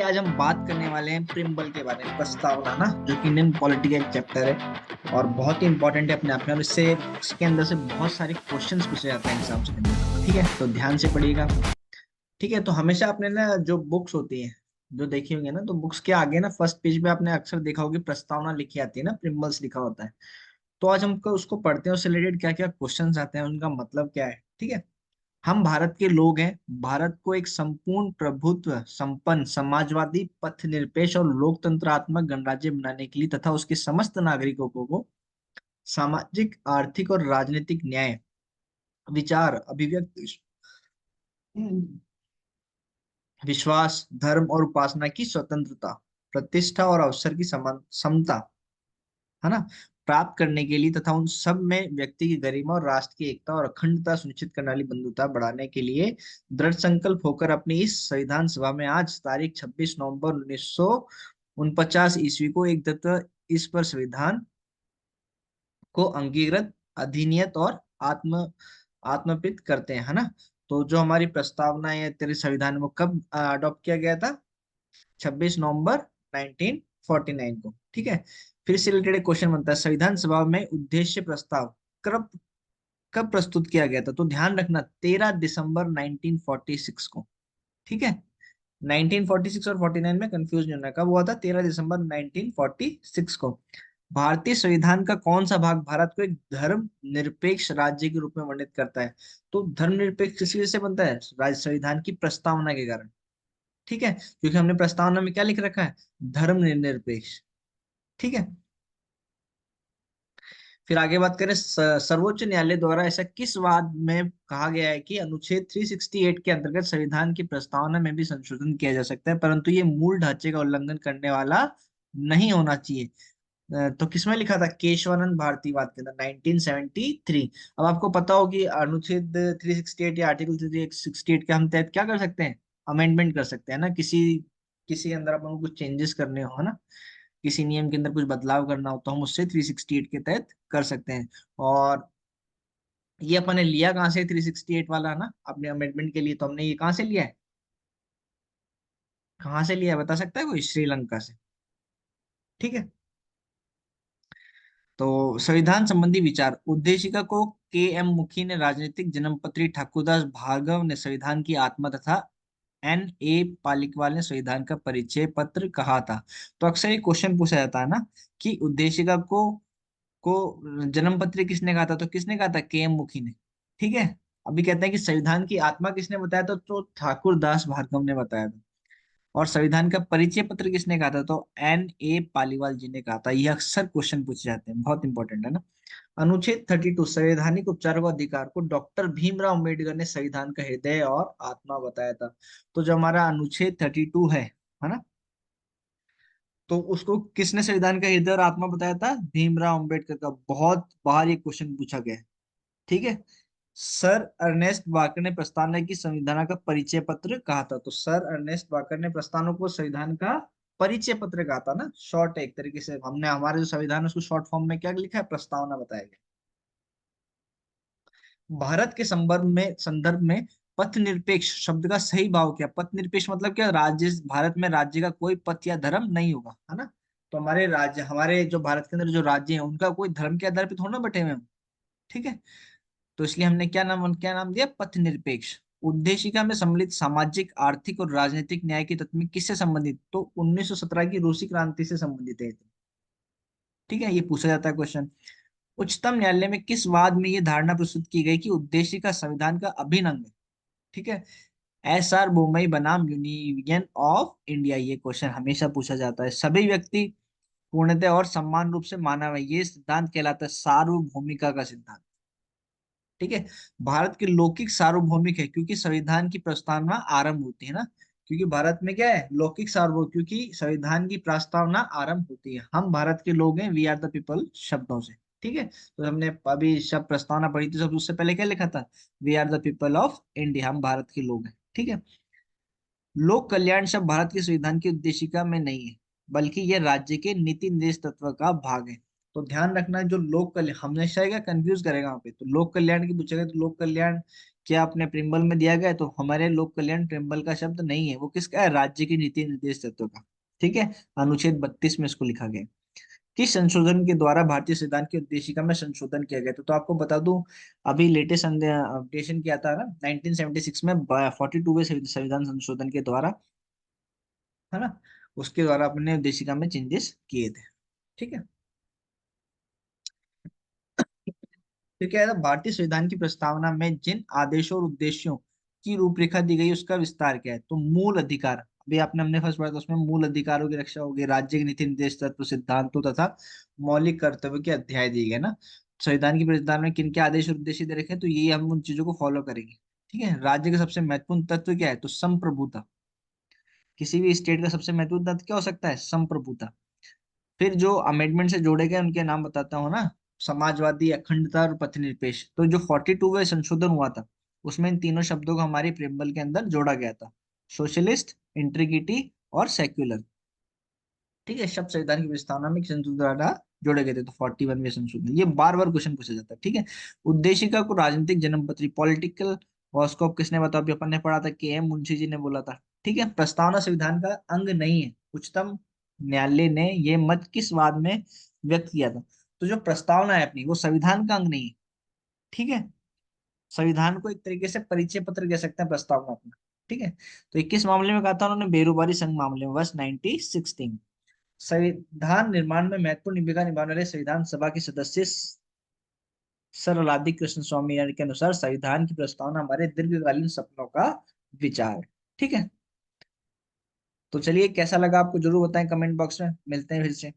आज हम बात करने वाले हैं प्रिम्बल के बारे में, प्रस्तावना ना, जो कि इंडियन पॉलिटी का एक चैप्टर है और बहुत ही इंपॉर्टेंट है अपने आप में। और इसके अंदर से बहुत सारे क्वेश्चंस पूछे जाते हैं एग्जाम्स के अंदर। ठीक है, तो ध्यान से पढ़िएगा। ठीक है, तो हमेशा आपने ना जो बुक्स होती हैं, जो देखी होंगी ना, तो बुक्स के आगे ना फर्स्ट पेज पे आपने अक्सर देखा होगी प्रस्तावना लिखी आती है ना, प्रिम्बल्स लिखा होता है। तो आज हमको उसको पढ़ते हैं, उससे रिलेटेड क्या क्या क्वेश्चंस आते हैं, उनका मतलब क्या है। ठीक है, हम भारत के लोग हैं। भारत को एक संपूर्ण प्रभुत्व संपन्न समाजवादी पथ निरपेक्ष और लोकतंत्रात्मक गणराज्य बनाने के लिए तथा उसके समस्त नागरिकों को सामाजिक आर्थिक और राजनीतिक न्याय, विचार अभिव्यक्ति, विश्वास, धर्म और उपासना की स्वतंत्रता, प्रतिष्ठा और अवसर की समान समता, है ना, प्राप्त करने के लिए तथा उन सब में व्यक्ति की गरिमा और राष्ट्र की एकता और अखंडता सुनिश्चित करने वाली बंधुता बढ़ाने के लिए दृढ़ संकल्प होकर अपनी इस संविधान सभा में आज तारीख 26 नवंबर 1949 ईस्वी को एक दत्त इस पर संविधान को अंगीकृत, अधिनियत और आत्मपित करते हैं, है ना। तो जो हमारी प्रस्तावना है तेरे संविधान में, वो कब अडॉप्ट किया गया था? 26 नवंबर 1949 को। ठीक है, फिर से रिलेटेड एक क्वेश्चन बनता है, संविधान सभा में उद्देश्य प्रस्ताव कब कब प्रस्तुत किया गया था? तो ध्यान रखना, 13 दिसंबर 1946 को। ठीक है, 1946 और 49 में कंफ्यूज नहीं होना। कब हुआ था? 13 दिसंबर 1946 को। भारतीय संविधान का कौन सा भाग भारत को एक धर्म निरपेक्ष राज्य के रूप में वर्णित करता है? तो धर्म निरपेक्ष किस वजह से बनता है? राज्य संविधान की प्रस्तावना के कारण। ठीक है, क्योंकि हमने प्रस्तावना में क्या लिख रखा है? धर्म निरपेक्ष। ठीक है, फिर आगे बात करें, सर्वोच्च न्यायालय द्वारा ऐसा किस वाद में कहा गया है कि अनुच्छेद 368 के अंतर्गत संविधान की प्रस्तावना में भी संशोधन किया जा सकता है, परंतु ये मूल ढांचे का उल्लंघन करने वाला नहीं होना चाहिए। तो किसमें लिखा था? केशवानंद भारती वाद के अंदर, 1973। अब आपको पता हो कि अनुच्छेद 368 या आर्टिकल 368 के हम तहत क्या कर सकते हैं? अमेंडमेंट कर सकते हैं ना, किसी किसी अंदर अपन को कुछ चेंजेस करने हो, है ना, किसी नियम के अंदर कुछ बदलाव करना हो, तो हम उससे 368 के तहत कर सकते हैं। और ये अपन ने लिया कहाँ से? 368 वाला ना, अपने अमेंडमेंट के लिए तो हमने ये कहाँ से लिया है? कहाँ से लिया है बता सकता है कोई? श्रीलंका से। ठीक है, तो संविधान संबंधी विचार उद्देशिका को के एम मुखी ने, राजनीतिक जन्मपत्री ठाकुरदास भार्गव ने संविधान की आत्मा तथा एन ए पालिकवाल ने संविधान का परिचय पत्र कहा था। तो अक्सर ये क्वेश्चन पूछा जाता है ना कि उद्देशिका को जन्म पत्री किसने कहा था? तो किसने कहा था? के एम मुखी ने। ठीक है, अभी कहते हैं कि संविधान की आत्मा किसने बताया था? तो ठाकुर दास भार्गव ने बताया था। और संविधान का परिचय पत्र किसने कहा था? तो एन ए पालीवाल जी ने कहा था। ये अक्सर क्वेश्चन पूछे जाते हैं, बहुत इंपॉर्टेंट है ना। अनुच्छेद 32 संवैधानिक उपचार व अधिकार को डॉक्टर भीमराव अम्बेडकर ने संविधान का हृदय और आत्मा बताया था। तो जो हमारा अनुच्छेद 32 है ना, तो उसको किसने संविधान का हृदय और आत्मा बताया था? भीमराव अम्बेडकर का। बहुत बार ये क्वेश्चन पूछा गया है। ठीक है, सर अर्नेस्ट वाकर ने प्रस्तावना की संविधान का परिचय पत्र कहा था। तो सर अर्नेस्ट वाकर ने प्रस्तावना को संविधान का परिचय पत्र कहा था ना, शॉर्ट एक तरीके से हमने हमारे जो संविधान है उसको शॉर्ट फॉर्म में क्या लिखा है? प्रस्तावना बताया गया। भारत के संदर्भ में पथ निरपेक्ष शब्द का सही भाव क्या? पथ निरपेक्ष मतलब क्या? राज्य, भारत में राज्य का कोई पथ या धर्म नहीं होगा, है ना। तो हमारे राज्य, हमारे जो भारत के अंदर जो राज्य है, उनका कोई धर्म के आधार पर थोड़ा ना बटे हुए हैं। ठीक है, तो इसलिए हमने क्या नाम दिया? पथ निरपेक्ष। उद्देशिका में सम्मिलित सामाजिक आर्थिक और राजनीतिक न्याय की तत्व किससे संबंधित? तो 1917 की रूसी क्रांति से संबंधित है। ठीक है, ये पूछा जाता है क्वेश्चन। उच्चतम न्यायालय में किस वाद में ये धारणा प्रस्तुत की गई कि उद्देशिका संविधान का अभिन्न अंग है? ठीक है, एस आर बोमई बनाम यूनियन ऑफ इंडिया। ये क्वेश्चन हमेशा पूछा जाता है। सभी व्यक्ति पूर्णतः और समान रूप से मानव है, ये सिद्धांत कहलाता है सार्वभौमिका का सिद्धांत। ठीक है, भारत के लौकिक सार्वभौमिक है क्योंकि संविधान की प्रस्तावना आरंभ होती है ना, क्योंकि भारत में क्या है? लौकिक सार्वभौम, क्योंकि संविधान की प्रस्तावना आरंभ होती है। हम भारत के लोग हैं, वी आर द पीपल शब्दों से। ठीक है, तो हमने अभी शब्द प्रस्तावना पढ़ी थी, सब उससे पहले क्या लिखा था? We are the people of India, हम भारत के लोग हैं। ठीक है, लोक कल्याण शब्द भारत के संविधान की उद्देशिका में नहीं है, बल्कि यह राज्य के नीति निर्देश तत्व का भाग है। तो ध्यान रखना, जो लोक कल्याण हमेशा क्या कंफ्यूज करेगा वहां पे, तो लोक कल्याण की पूछेगा तो लोक कल्याण क्या अपने प्रिम्बल में दिया गया है, तो हमारे लोक कल्याण प्रिम्बल का शब्द नहीं है, वो किसका है, राज्य की नीति निर्देश तत्व का। ठीक है, अनुच्छेद 32 में इसको लिखा गया है। किस संशोधन के द्वारा भारतीय संविधान की उद्देशिका में संशोधन किया गया था, तो आपको बता दूं, अभी लेटेस्ट अपडेशन किया था ना 1976 में 42वें संविधान संशोधन के द्वारा, है ना, उसके द्वारा अपने उद्देशिका में चेंजेस किए थे। ठीक है, तो क्या है, भारतीय संविधान की प्रस्तावना में जिन आदेशों और उद्देश्यों की रूपरेखा दी गई उसका विस्तार क्या है, तो मूल अधिकार, अभी आपने हमने फर्स्ट पढ़ा था, उसमें मूल अधिकारों की रक्षा होगी, राज्य के नीति निर्देश तत्व सिद्धांतों तथा मौलिक कर्तव्य के अध्याय दिए गए ना। संविधान की प्रस्तावना में किन के आदेश और उद्देश्य दे रखे हैं, तो ये हम उन चीजों को फॉलो करेंगे। ठीक है, राज्य का सबसे महत्वपूर्ण तत्व क्या है, तो संप्रभुता। किसी भी स्टेट का सबसे महत्वपूर्ण तत्व क्या हो सकता है, संप्रभुता। फिर जो अमेंडमेंट से जोड़े गए उनके नाम बताता हूँ ना, समाजवादी, अखंडता और पथनिरपेक्ष। तो जो 42वें संशोधन हुआ था, उसमें इन तीनों शब्दों को हमारी प्रेमबल के अंदर जोड़ा गया था, सोशलिस्ट, इंटीग्रिटी और सेक्युलर। ठीक है, शब्द संविधान की प्रस्तावना में संशोधन द्वारा जोड़े गए थे, तो 41वें संशोधन, ये बार बार क्वेश्चन पूछा जाता है। ठीक है, उद्देशिका को राजनीतिक जन्मपत्री, पॉलिटिकल हॉरोस्कोप किसने बताया, अभी अपन ने पढ़ा था, के एम मुंशी जी ने बोला था। ठीक है, प्रस्तावना संविधान का अंग नहीं है, उच्चतम न्यायालय ने ये मत किस वाद में व्यक्त किया था, तो जो प्रस्तावना है अपनी, वो संविधान का अंग नहीं है। ठीक है, संविधान को एक तरीके से परिचय पत्र कह सकते हैं प्रस्तावना अपना। ठीक है, तो 21 मामले में कहा था उन्होंने, बेरोबारी संघ मामले में, वर्ष 1916। संविधान निर्माण में महत्वपूर्ण भूमिका निभाने वाले संविधान सभा के सदस्य सर लादी कृष्ण स्वामी के अनुसार संविधान की प्रस्तावना हमारे दीर्घकालीन सपनों का विचार है। ठीक है, तो चलिए, कैसा लगा आपको जरूर बताएं कमेंट बॉक्स में, मिलते हैं फिर से।